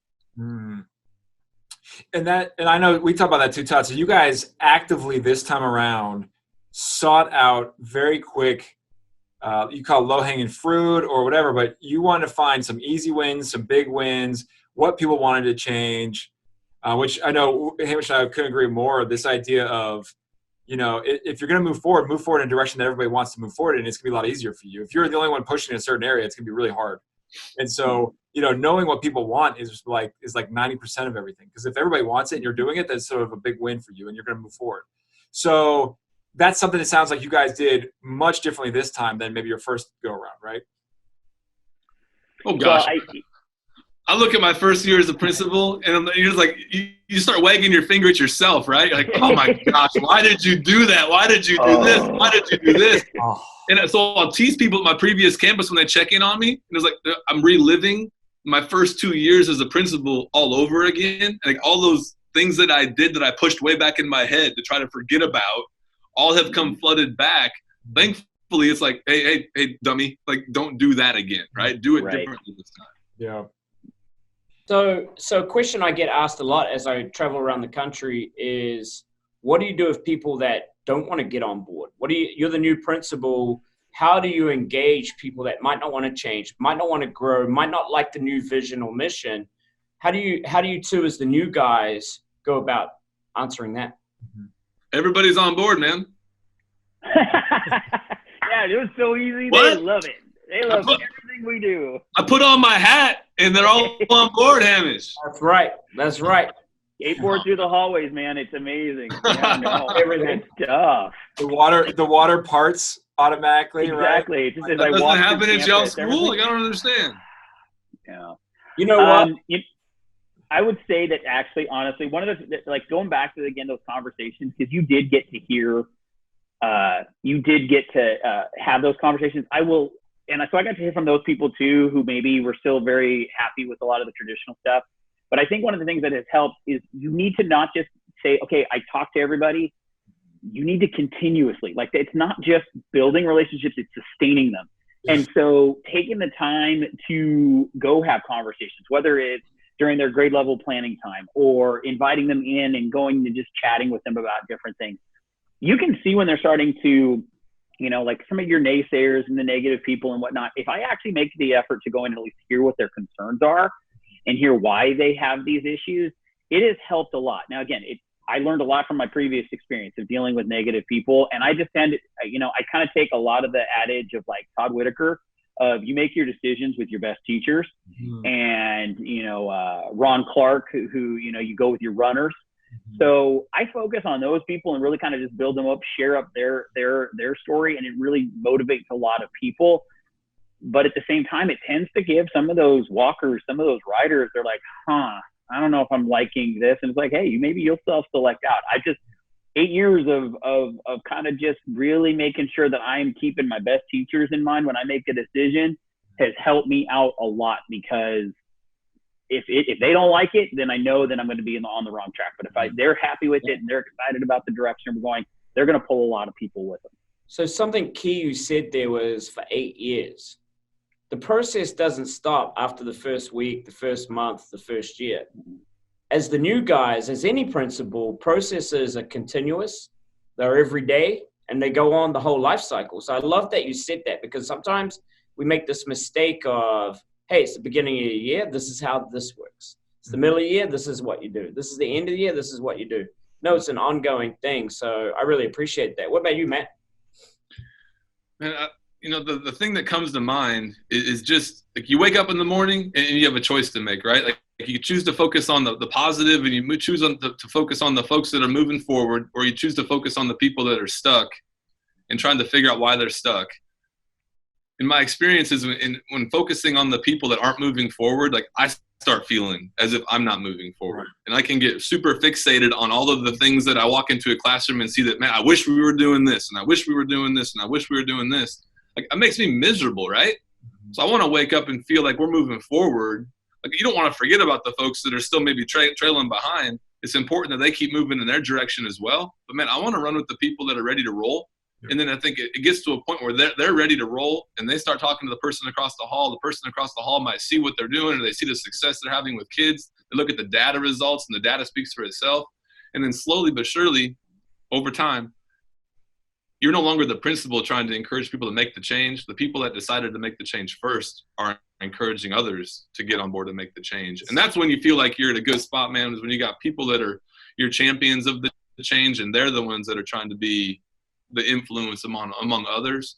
And I know we talk about that too, Todd. So you guys actively this time around sought out very quick, you call it low-hanging fruit or whatever, but you wanted to find some easy wins, some big wins, what people wanted to change, which I know Hamish and I couldn't agree more. This idea of, if you're going to move forward in a direction that everybody wants to move forward in, it's going to be a lot easier for you. If you're the only one pushing in a certain area, it's going to be really hard. And so, knowing what people want is like 90% of everything. Because if everybody wants it and you're doing it, that's sort of a big win for you and you're going to move forward. So that's something that sounds like you guys did much differently this time than maybe your first go around, right? Oh gosh. Well, I look at my first year as a principal and you're just like, you start wagging your finger at yourself, right? You're like, oh my gosh, why did you do that? Why did you do this? Why did you do this? And so I'll tease people at my previous campus when they check in on me. And it's like, I'm reliving my first 2 years as a principal all over again. And like all those things that I did that I pushed way back in my head to try to forget about all have come flooded back. Thankfully, it's like, hey, dummy, like, don't do that again, right? Do it differently this time. Yeah. So a question I get asked a lot as I travel around the country is, what do you do with people that don't want to get on board? You're the new principal. How do you engage people that might not want to change, might not want to grow, might not like the new vision or mission? How do you two, as the new guys, go about answering that? Everybody's on board, man. Yeah, that. It was so easy. What? They love it. They love everything we do. I put on my hat, and they're all on board, Hamish. That's right. That's right. Skateboard through the hallways, man. It's amazing. Yeah, no, Everything. good stuff. The water parts automatically, right? Exactly. Just as That I doesn't walk happen through at y'all campus, school? everything- Like, I don't understand. Yeah. You know what? I would say that actually, honestly, one of the, like, going back to, again, those conversations, because you did get to hear, have those conversations. So I got to hear from those people too, who maybe were still very happy with a lot of the traditional stuff. But I think one of the things that has helped is you need to not just say, okay, I talked to everybody. You need to continuously, like, it's not just building relationships, it's sustaining them. And so taking the time to go have conversations, whether it's during their grade level planning time or inviting them in and going and just chatting with them about different things. You can see when they're starting to, like some of your naysayers and the negative people and whatnot, if I actually make the effort to go in and at least hear what their concerns are and hear why they have these issues, it has helped a lot. Now, again, I learned a lot from my previous experience of dealing with negative people. And I just tend to, I kind of take a lot of the adage of like Todd Whitaker of you make your decisions with your best teachers. Mm-hmm. And, Ron Clark, who you go with your runners. Mm-hmm. So I focus on those people and really kind of just build them up, share up their story. And it really motivates a lot of people. But at the same time, it tends to give some of those walkers, some of those riders, they're like, I don't know if I'm liking this. And it's like, hey, maybe you'll self-select out. 8 years of kind of just really making sure that I'm keeping my best teachers in mind when I make a decision has helped me out a lot, because if they don't like it, then I know that I'm going to be on the wrong track. But if they're happy with it and they're excited about the direction we're going, they're going to pull a lot of people with them. So something key you said there was for 8 years. The process doesn't stop after the first week, the first month, the first year. As the new guys, as any principal, processes are continuous. They're every day, and they go on the whole life cycle. So I love that you said that, because sometimes we make this mistake of, hey, it's the beginning of the year, this is how this works. It's the middle of the year, this is what you do. This is the end of the year, this is what you do. No, it's an ongoing thing. So I really appreciate that. What about you, Matt? Man, the thing that comes to mind is just like you wake up in the morning and you have a choice to make, right? Like you choose to focus on the positive, and you choose to focus on the folks that are moving forward, or you choose to focus on the people that are stuck and trying to figure out why they're stuck. In my experiences, when focusing on the people that aren't moving forward, like I start feeling as if I'm not moving forward. And I can get super fixated on all of the things that I walk into a classroom and see that, man, I wish we were doing this, and I wish we were doing this, and I wish we were doing this. Like, it makes me miserable, right? So I want to wake up and feel like we're moving forward. Like, you don't want to forget about the folks that are still maybe trailing behind. It's important that they keep moving in their direction as well. But, man, I want to run with the people that are ready to roll. And then I think it gets to a point where they're ready to roll, and they start talking to the person across the hall. The person across the hall might see what they're doing, or they see the success they're having with kids. They look at the data results, and the data speaks for itself. And then slowly but surely, over time, you're no longer the principal trying to encourage people to make the change. The people that decided to make the change first are encouraging others to get on board and make the change. And that's when you feel like you're at a good spot, man, is when you got people that are your champions of the change, and they're the ones that are trying to be the influence among others.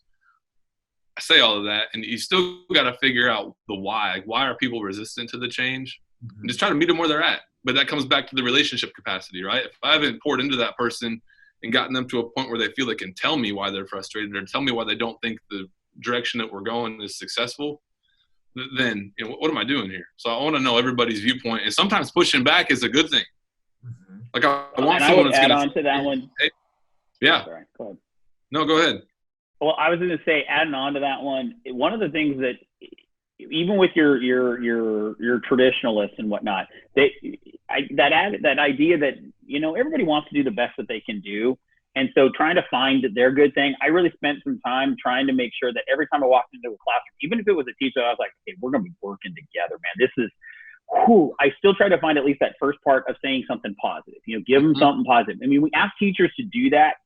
I say all of that, and you still got to figure out the why. Like, why are people resistant to the change? And just try to meet them where they're at. But that comes back to the relationship capacity, right? If I haven't poured into that person and gotten them to a point where they feel they can tell me why they're frustrated, or tell me why they don't think the direction that we're going is successful, then what am I doing here? So I want to know everybody's viewpoint, and sometimes pushing back is a good thing. Like I want someone that's going to add on to that one. Yeah. Sorry, go ahead. No, go ahead. Well, I was going to say, adding on to that one, one of the things that even with your traditionalists and whatnot, that idea that everybody wants to do the best that they can do, and so trying to find their good thing. I really spent some time trying to make sure that every time I walked into a classroom, even if it was a teacher, I was like, okay, we're going to be working together, man. This is. I still try to find at least that first part of saying something positive. Give them something positive. I mean, we ask teachers to do that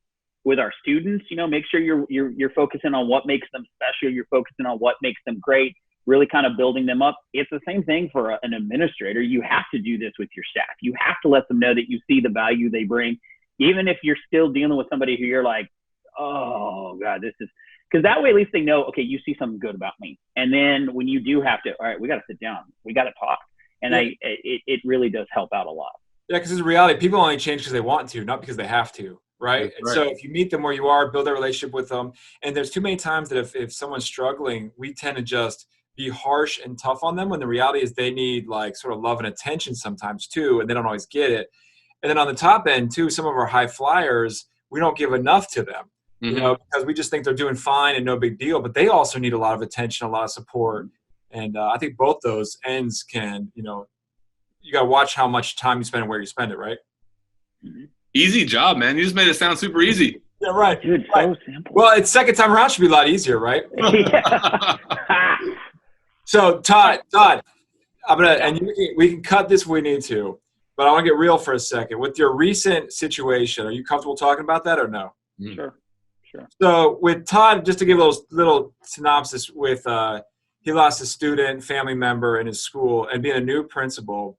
with our students. Make sure you're focusing on what makes them special. You're focusing on what makes them great. Really kind of building them up. It's the same thing for an administrator. You have to do this with your staff. You have to let them know that you see the value they bring, even if you're still dealing with somebody who you're like, oh God, this is. Because that way, at least they know, okay, you see something good about me. And then when you do have to, all right, we got to sit down. We got to talk. And it really does help out a lot. Yeah, because in reality, people only change because they want to, not because they have to, right? Right. So if you meet them where you are, build a relationship with them. And there's too many times that if someone's struggling, we tend to just be harsh and tough on them when the reality is they need like sort of love and attention sometimes too, and they don't always get it. And then on the top end too, some of our high flyers, we don't give enough to them, you know, because we just think they're doing fine and no big deal, but they also need a lot of attention, a lot of support. And I think both those ends can, you know, you got to watch how much time you spend and where you spend it, right? Easy job, man. You just made it sound super easy. Yeah, right. Dude, right. so simple. Well, it's second time around should be a lot easier, right? So Todd, I'm gonna, and we can cut this if we need to, but I want to get real for a second. With your recent situation, are you comfortable talking about that or no? Sure. So with Todd, just to give a little synopsis, with he lost a student, family member in his school, and being a new principal,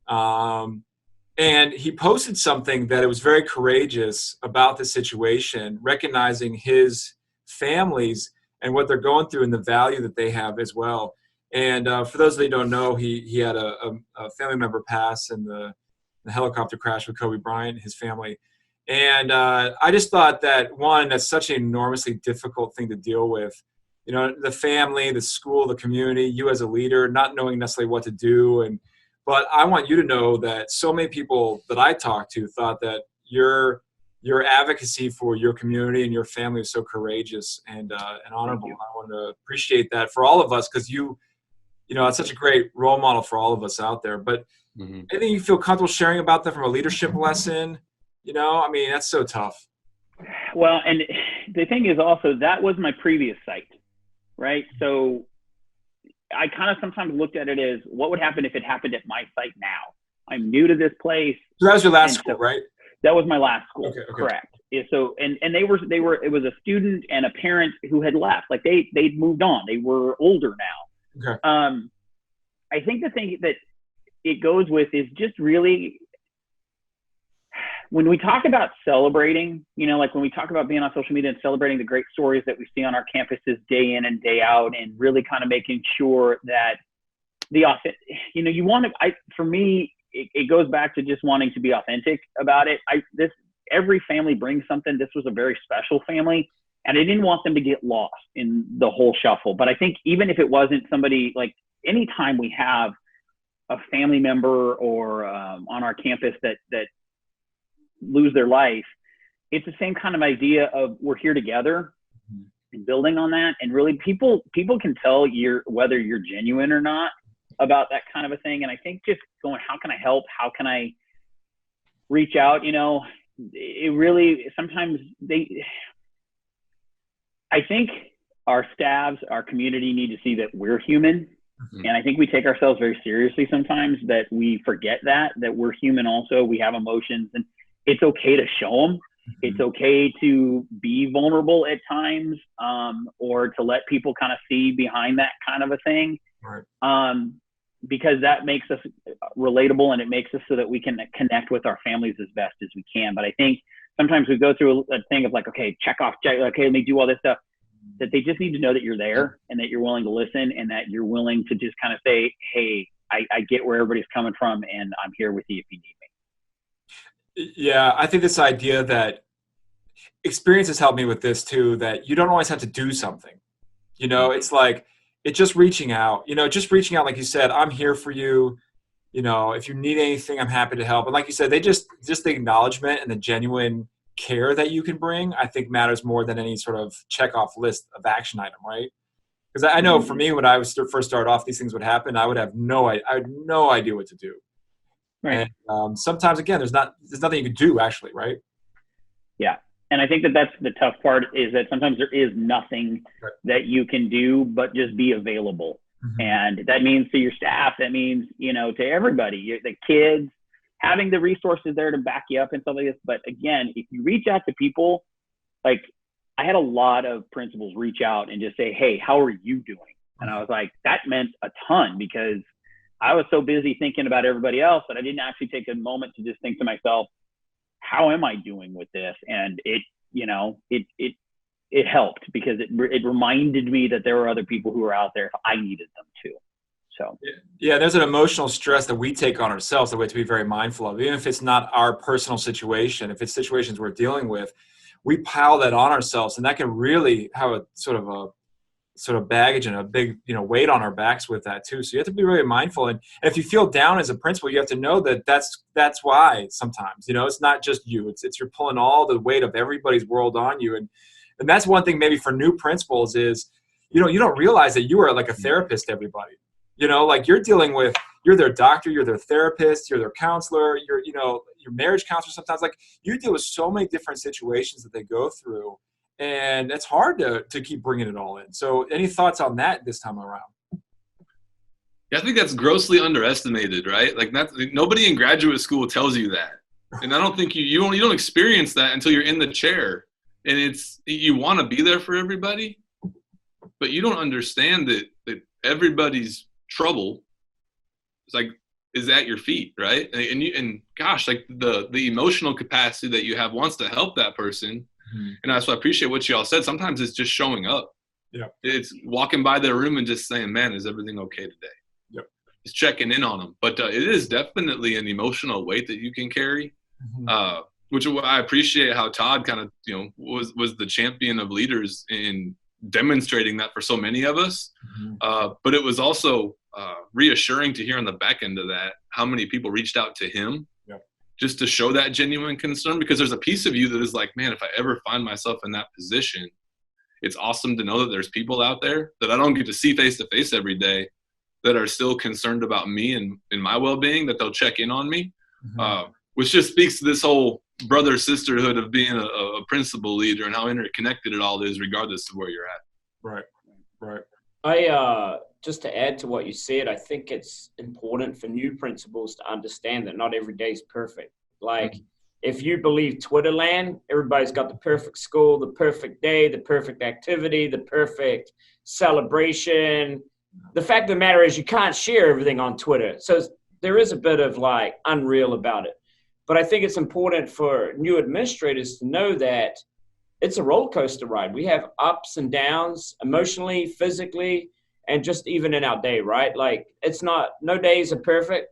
and he posted something that it was very courageous about the situation, recognizing his families and what they're going through and the value that they have as well. And for those that don't know, he had a family member pass in the helicopter crash with Kobe Bryant, his family. And I just thought that, one, that's such an enormously difficult thing to deal with. You know, the family, the school, the community, you as a leader, not knowing necessarily what to do. But I want you to know that so many people that I talked to thought that your advocacy for your community and your family is so courageous and honorable. I want to appreciate that for all of us, because you know, it's such a great role model for all of us out there. But anything you feel comfortable sharing about that from a leadership lesson? You know, I mean, that's so tough. Well, and the thing is also, that was my previous site, right? So I kind of sometimes looked at it as, what would happen if it happened at my site now? I'm new to this place. So that was your last school, right? That was my last school. Okay. Correct. Yeah, so, and they were, it was a student and a parent who had left. Like they'd moved on. They were older now. Okay. I think the thing that it goes with is just really, when we talk about celebrating, you know, like when we talk about being on social media and celebrating the great stories that we see on our campuses day in and day out, and really kind of making sure that you know, you want to, for me, it goes back to just wanting to be authentic about it. Every family brings something. This was a very special family, and I didn't want them to get lost in the whole shuffle. But I think even if it wasn't somebody, like anytime we have a family member or on our campus that lose their life, it's the same kind of idea of, we're here together and building on that. And really people can tell whether you're genuine or not about that kind of a thing. And I think just going, how can I help? How can I reach out? You know, it really, sometimes I think our staffs, our community need to see that we're human. And I think we take ourselves very seriously sometimes, that we forget that we're human also. We have emotions, and it's okay to show them. It's okay to be vulnerable at times, or to let people kind of see behind that kind of a thing. Right. Because that makes us relatable, and it makes us so that we can connect with our families as best as we can. But I think sometimes we go through a thing of like, okay, check, okay, let me do all this stuff, that they just need to know that you're there and that you're willing to listen, and that you're willing to just kind of say, hey, I get where everybody's coming from, and I'm here with you if you need me. Yeah, I think this idea that experience has helped me with this too, that you don't always have to do something. You know, it's like, it's just reaching out, like you said, I'm here for you. You know, if you need anything, I'm happy to help. And like you said, just the acknowledgement and the genuine care that you can bring, I think matters more than any sort of check off list of action item, right? Because I know for me, when I was first started off, these things would happen. I had no idea what to do. Right. And sometimes, again, there's nothing you can do actually, right? Yeah. And I think that's the tough part, is that sometimes there is nothing that you can do but just be available. And that means to your staff, that means, you know, to everybody, the kids, having the resources there to back you up and stuff like this. But again, if you reach out to people, like I had a lot of principals reach out and just say, hey, how are you doing? And I was like, that meant a ton, because I was so busy thinking about everybody else that I didn't actually take a moment to just think to myself, how am I doing with this? And it, you know, it it helped because it reminded me that there were other people who were out there if I needed them too. So yeah, there's an emotional stress that we take on ourselves that we have to be very mindful of. Even if it's not our personal situation, if it's situations we're dealing with, we pile that on ourselves, and that can really have a sort of baggage and a big, weight on our backs with that too. So you have to be really mindful. And if you feel down as a principal, you have to know that that's why sometimes, it's not just you. It's you're pulling all the weight of everybody's world on you. And that's one thing maybe for new principals is, you don't realize that you are like a therapist to everybody. Like you're their doctor, you're their therapist, you're their counselor, you're your marriage counselor sometimes. Like you deal with so many different situations that they go through, and it's hard to keep bringing it all in. So any thoughts on that this time around? Yeah, I think that's grossly underestimated, right? Like nobody in graduate school tells you that. And I don't think you don't experience that until you're in the chair. And you want to be there for everybody, but you don't understand that everybody's trouble is at your feet, right? And gosh, like the emotional capacity that you have wants to help that person. Mm-hmm. And that's why I appreciate what you all said. Sometimes it's just showing up. Yeah. It's walking by their room and just saying, man, is everything okay today? Yep. Just checking in on them. But it is definitely an emotional weight that you can carry, which I appreciate how Todd kind of, was the champion of leaders in demonstrating that for so many of us. Mm-hmm. But it was also reassuring to hear on the back end of that how many people reached out to him just to show that genuine concern, because there's a piece of you that is like, man, if I ever find myself in that position, it's awesome to know that there's people out there that I don't get to see face to face every day that are still concerned about me and my well-being, that they'll check in on me, which just speaks to this whole brother sisterhood of being a principal leader and how interconnected it all is regardless of where you're at. Right. I just to add to what you said, I think it's important for new principals to understand that not every day is perfect. Like if you believe Twitter land, everybody's got the perfect school, the perfect day, the perfect activity, the perfect celebration. The fact of the matter is you can't share everything on Twitter. So there is a bit of like unreal about it. But I think it's important for new administrators to know that it's a roller coaster ride. We have ups and downs emotionally, physically, and just even in our day, right? Like no days are perfect.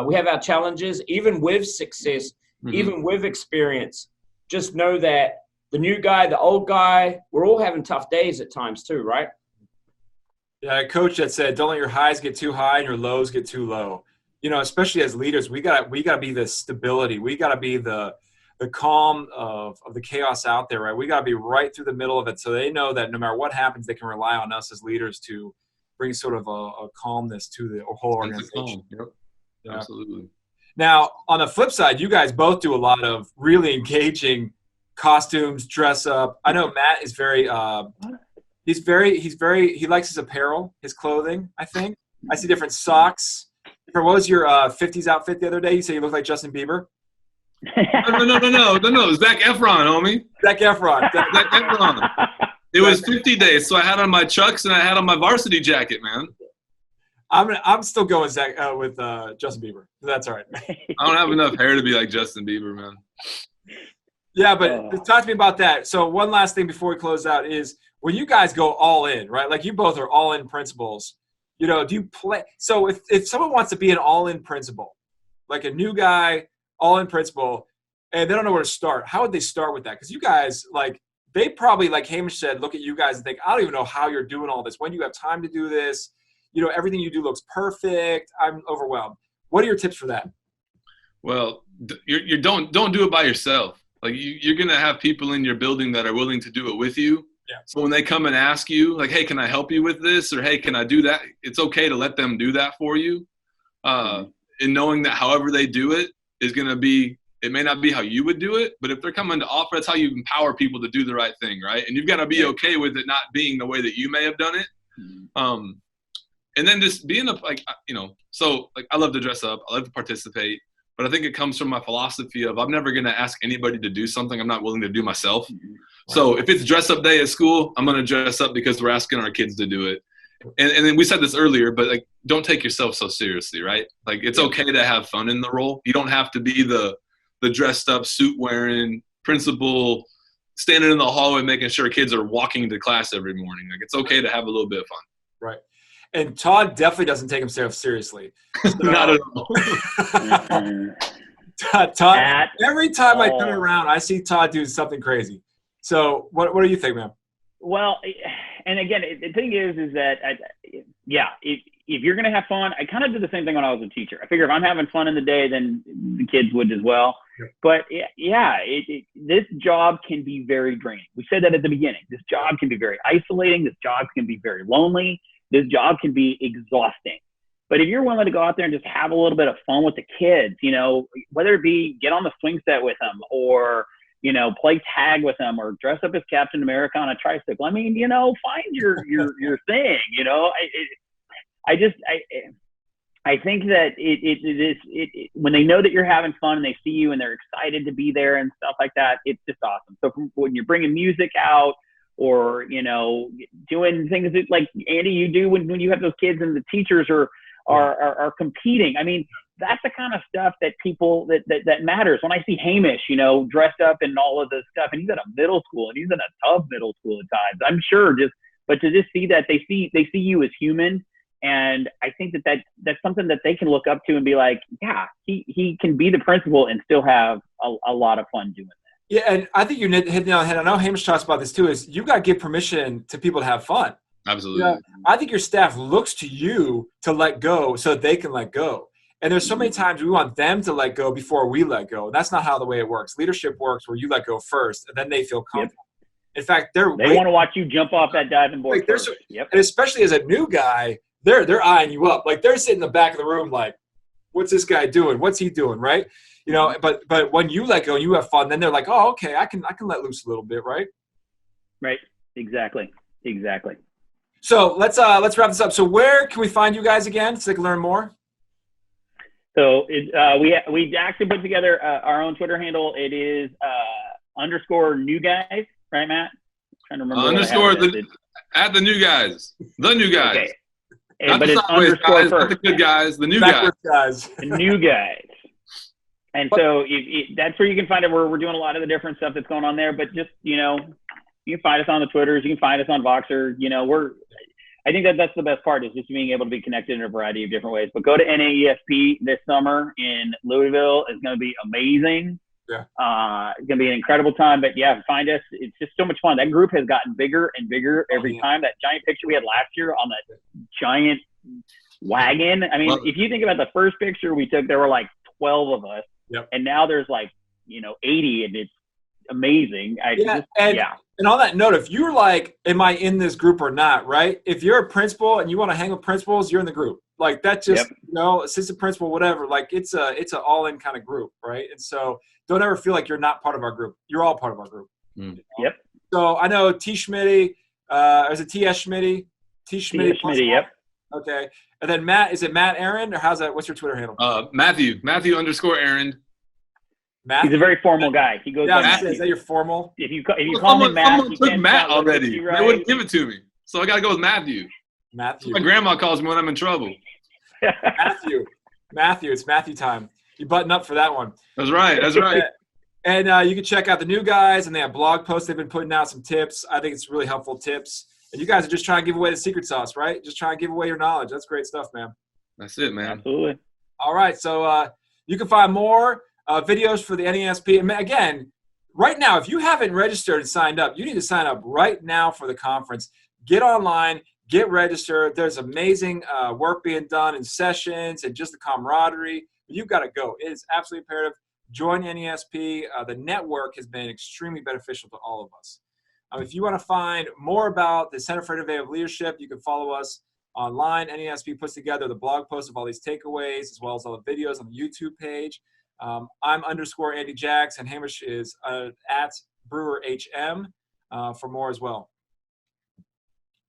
We have our challenges, even with success, even with experience. Just know that the new guy, the old guy, we're all having tough days at times too, right? Yeah, a coach that said, don't let your highs get too high and your lows get too low. Especially as leaders, we gotta be the stability. We gotta be the calm of the chaos out there, right? We gotta be right through the middle of it, so they know that no matter what happens, they can rely on us as leaders to bring sort of a calmness to the whole organization. Yep. Yeah. Absolutely. Now, on the flip side, you guys both do a lot of really engaging costumes, dress up. I know Matt is very he likes his apparel, his clothing. I think I see different socks. What was your 50s outfit the other day? You said you looked like Justin Bieber? No. Zac Efron, homie. Zac Efron. Zac Efron. It was 50 days, so I had on my Chucks and I had on my varsity jacket, man. I'm still going with Justin Bieber. That's all right. I don't have enough hair to be like Justin Bieber, man. Yeah, but talk to me about that. So one last thing before we close out is when you guys go all in, right? Like you both are all in principals. Do you play? So if someone wants to be an all-in principal, like a new guy, all-in principal, and they don't know where to start, how would they start with that? Because you guys, they probably, like Hamish said, look at you guys and think, I don't even know how you're doing all this. When do you have time to do this? Everything you do looks perfect. I'm overwhelmed. What are your tips for that? Well, you don't do it by yourself. Like you're going to have people in your building that are willing to do it with you. Yeah. So when they come and ask you, like, hey, can I help you with this? Or, hey, can I do that? It's okay to let them do that for you. And knowing that however they do it is going to be, it may not be how you would do it, but if they're coming to offer, that's how you empower people to do the right thing, right? And you've got to be okay with it not being the way that you may have done it. And then just being I love to dress up. I love to participate. But I think it comes from my philosophy of I'm never going to ask anybody to do something I'm not willing to do myself. So if it's dress up day at school, I'm going to dress up because we're asking our kids to do it. And then we said this earlier, but don't take yourself so seriously, right? It's okay to have fun in the role. You don't have to be the dressed up suit wearing principal, standing in the hallway making sure kids are walking to class every morning. Like, it's okay to have a little bit of fun. Right. And Todd definitely doesn't take himself seriously. So, Not at all. Todd, every time I turn around, I see Todd do something crazy. So what do you think, man? Well, and again, the thing is that, if you're going to have fun, I kind of did the same thing when I was a teacher. I figure if I'm having fun in the day, then the kids would as well. Sure. But this job can be very draining. We said that at the beginning. This job can be very isolating. This job can be very lonely. This job can be exhausting. But if you're willing to go out there and just have a little bit of fun with the kids, you know, whether it be get on the swing set with them or, you know, play tag with them or dress up as Captain America on a tricycle. I mean, you know, find your thing, you know. I think that it when they know that you're having fun and they see you and they're excited to be there and stuff like that, it's just awesome. So when you're bringing music out or, you know, doing things that, like Andy, you do when you have those kids and the teachers are competing. I mean, that's the kind of stuff that people that matters. When I see Hamish, you know, dressed up in all of this stuff, and he's at a middle school and he's in a tough middle school at times, I'm sure but to just see that they see you as human. And I think that's something that they can look up to and be like, yeah, he can be the principal and still have a lot of fun doing that. Yeah, and I think you hit the nail on the head. I know Hamish talks about this too, is you got to give permission to people to have fun. Absolutely. You know, I think your staff looks to you to let go so that they can let go. And there's so many times we want them to let go before we let go. And that's not how the way it works. Leadership works where you let go first, and then they feel comfortable. Yep. In fact, they want to watch you jump off that diving board like first. Yep. And especially as a new guy, they're eyeing you up. Like they're sitting in the back of the room like, what's this guy doing? What's he doing, right? You know, but when you let go and you have fun, then they're like, oh, okay, I can let loose a little bit, right? Right. Exactly. So let's wrap this up. So where can we find you guys again so they can learn more? So we actually put together our own Twitter handle. It is _new guys, right, Matt? I'm trying to remember at the new guys, the new guys. Okay. But it's _ guys, first. Not the good guys, the new guys. The new guys. And so that's where you can find it. We're doing a lot of the different stuff that's going on there. But just, you know, you can find us on the Twitters. You can find us on Voxer. You know, I think that's the best part, is just being able to be connected in a variety of different ways. But go to NAESP this summer in Louisville. It's going to be amazing. Yeah. It's going to be an incredible time. But, yeah, find us. It's just so much fun. That group has gotten bigger and bigger every time. That giant picture we had last year on that giant wagon. I mean, if you think about the first picture we took, there were like 12 of us. Yep. And now there's like, you know, 80, and it's amazing. And on that note, if you're like, am I in this group or not, right? If you're a principal and you want to hang with principals, you're in the group. Like that just, you know, assistant principal, whatever, like it's an all-in kind of group, right? And so don't ever feel like you're not part of our group. You're all part of our group. Mm. Yep. So I know T. Schmitty, is it T.S. Schmitty? T. Schmitty. Yep. Okay. And then Matt, is it Matt Arend, or how's that? What's your Twitter handle? Matthew _Arend. Matt. He's a very formal guy. He goes. Yeah, is that your formal? If you call him Matt, someone took Matt already. Right. They wouldn't give it to me, so I got to go with Matthew. My grandma calls me when I'm in trouble. Matthew. It's Matthew time. You button up for that one. That's right. And you can check out the new guys, and they have blog posts. They've been putting out some tips. I think it's really helpful tips. And you guys are just trying to give away the secret sauce, right? Just trying to give away your knowledge. That's great stuff, man. That's it, man. Absolutely. All right. So you can find more videos for the NAESP. And again, right now, if you haven't registered and signed up, you need to sign up right now for the conference. Get online, get registered. There's amazing work being done in sessions and just the camaraderie. You've got to go. It is absolutely imperative. Join NAESP. The network has been extremely beneficial to all of us. If you want to find more about the Center for Innovative Leadership, you can follow us online. NAESP puts together the blog posts of all these takeaways, as well as all the videos on the YouTube page. I'm _Andy Jacks, and Hamish is at BrewerHM for more as well.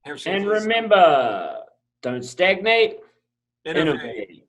Hamish, and remember, don't stagnate, innovate.